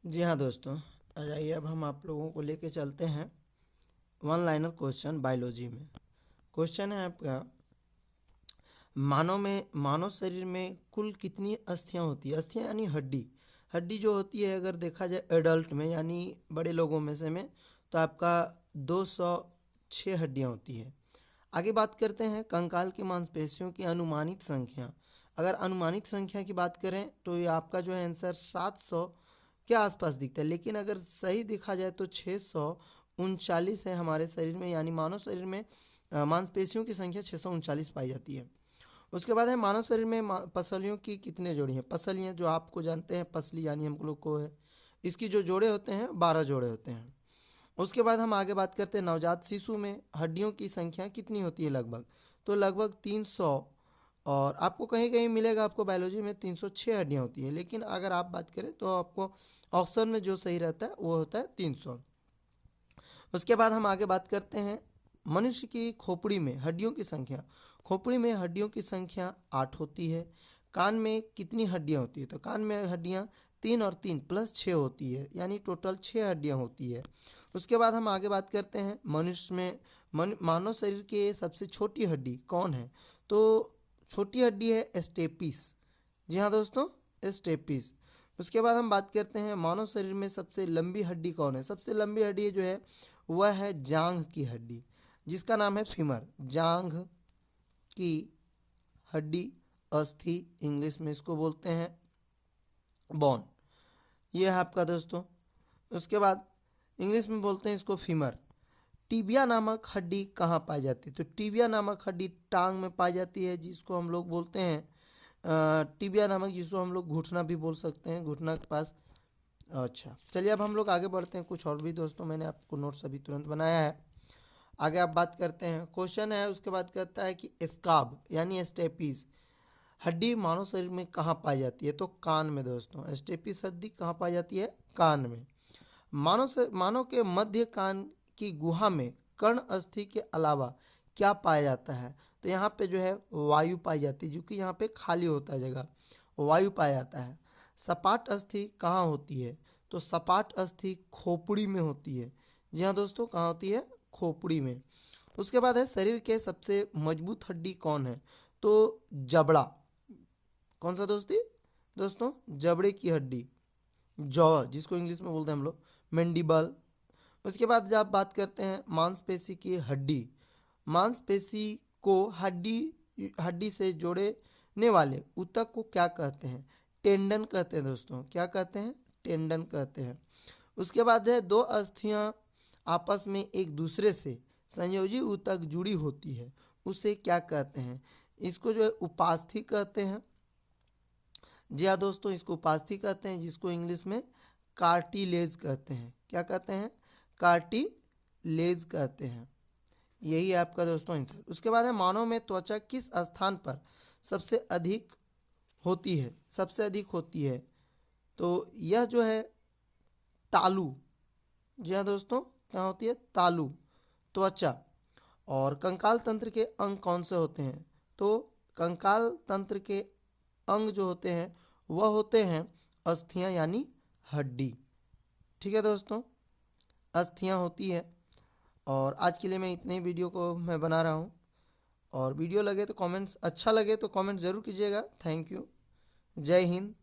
जी हाँ दोस्तों, आ जाइए अब हम आप लोगों को लेके चलते हैं वन लाइनर क्वेश्चन बायोलॉजी में। क्वेश्चन है आपका, मानव शरीर में कुल कितनी अस्थियां होती है। अस्थियां यानी हड्डी। हड्डी जो होती है अगर देखा जाए एडल्ट में यानी बड़े लोगों में तो आपका 206 हड्डियां होती है। आगे बात करते हैं कंकाल की मांसपेशियों की अनुमानित संख्या। अगर अनुमानित संख्या की बात करें तो ये आपका जो है आंसर 700 के आसपास दिखता है, लेकिन अगर सही देखा जाए तो 639 है हमारे शरीर में, यानी मानव शरीर में मांसपेशियों की संख्या 639 पाई जाती है। उसके बाद है मानव शरीर में पसलियों की कितने जोड़ी हैं। पसलियाँ जो आपको जानते हैं, पसली यानी हम लोग को है, इसकी जो जोड़े होते हैं 12 जोड़े होते हैं। उसके बाद हम आगे बात करते हैं नवजात शिशु में हड्डियों की संख्या कितनी होती है लगभग, तो लगभग 300। और आपको कहीं कहीं मिलेगा आपको बायोलॉजी में 306 हड्डियां होती है, लेकिन अगर आप बात करें तो आपको ऑप्शन में जो सही रहता है वो होता है 300। उसके बाद हम आगे बात करते हैं मनुष्य की खोपड़ी में हड्डियों की संख्या। खोपड़ी में हड्डियों की संख्या 8 होती है। कान में कितनी हड्डियां होती है, तो कान में हड्डियां 3 और 3 प्लस 6 होती है, यानी टोटल 6 हड्डियां होती है। उसके बाद हम आगे बात करते हैं मनुष्य में मानव शरीर के सबसे छोटी हड्डी कौन है, तो छोटी हड्डी है एस्टेपिस। जी हाँ दोस्तों, एस्टेपिस। उसके बाद हम बात करते हैं मानव शरीर में सबसे लंबी हड्डी कौन है। सबसे लंबी हड्डी जो है वह है जांघ की हड्डी, जिसका नाम है फीमर। जांघ की हड्डी, अस्थि इंग्लिश में इसको बोलते हैं बोन। ये है आपका दोस्तों। उसके बाद इंग्लिश में बोलते हैं इसको फीमर। टिबिया नामक हड्डी कहाँ पाई जाती है, तो टिबिया नामक हड्डी टांग में पाई जाती है, जिसको हम लोग बोलते हैं टिबिया नामक, जिसको हम लोग घुटना भी बोल सकते हैं, घुटना के पास। अच्छा चलिए अब हम लोग आगे बढ़ते हैं। कुछ और भी दोस्तों मैंने आपको नोट्स अभी तुरंत बनाया है, आगे आप बात करते हैं। क्वेश्चन है उसके बाद कहता है कि स्काब यानी एस्टेपिस हड्डी मानव शरीर में कहाँ पाई जाती है, तो कान में दोस्तों। एस्टेपिस हड्डी कहाँ पाई जाती है, कान में। मानव के मध्य कान की गुहा में कर्ण अस्थि के अलावा क्या पाया जाता है, तो यहाँ पे जो है वायु पाई जाती है, जो कि यहाँ पे खाली होता है जगह, वायु पाया जाता है। सपाट अस्थि कहाँ होती है, तो सपाट अस्थि खोपड़ी में होती है। जी हाँ दोस्तों, कहाँ होती है, खोपड़ी में। उसके बाद है शरीर के सबसे मजबूत हड्डी कौन है, तो जबड़ा। कौन सा दोस्तों जबड़े की हड्डी, जॉ जिसको इंग्लिश में बोलते हैं हम लोग मैंडिबल। उसके बाद जब आप बात करते हैं मांसपेशी की हड्डी, मांसपेशी को हड्डी हड्डी से जोड़ने वाले ऊतक को क्या कहते हैं, टेंडन कहते हैं दोस्तों। क्या कहते हैं, टेंडन कहते हैं। उसके बाद है दो अस्थियां आपस में एक दूसरे से संयोजी ऊतक जुड़ी होती है, उसे क्या कहते हैं, इसको जो है उपास्थि कहते हैं। जी हाँ दोस्तों, इसको उपास्थि कहते हैं, जिसको इंग्लिश में कार्टिलेज कहते हैं। क्या कहते हैं, कार्टिलेज कहते हैं। यही है आपका दोस्तों आंसर। उसके बाद है मानव में त्वचा किस स्थान पर सबसे अधिक होती है, सबसे अधिक होती है, तो यह जो है तालू। जी हाँ दोस्तों, क्या होती है, तालू, त्वचा। और कंकाल तंत्र के अंग कौन से होते हैं, तो कंकाल तंत्र के अंग जो होते हैं वह होते हैं अस्थियां यानी हड्डी। ठीक है दोस्तों, अस्थियां होती है। और आज के लिए मैं इतने ही वीडियो को मैं बना रहा हूँ। और वीडियो लगे तो कमेंट्स, अच्छा लगे तो कमेंट ज़रूर कीजिएगा। थैंक यू, जय हिंद।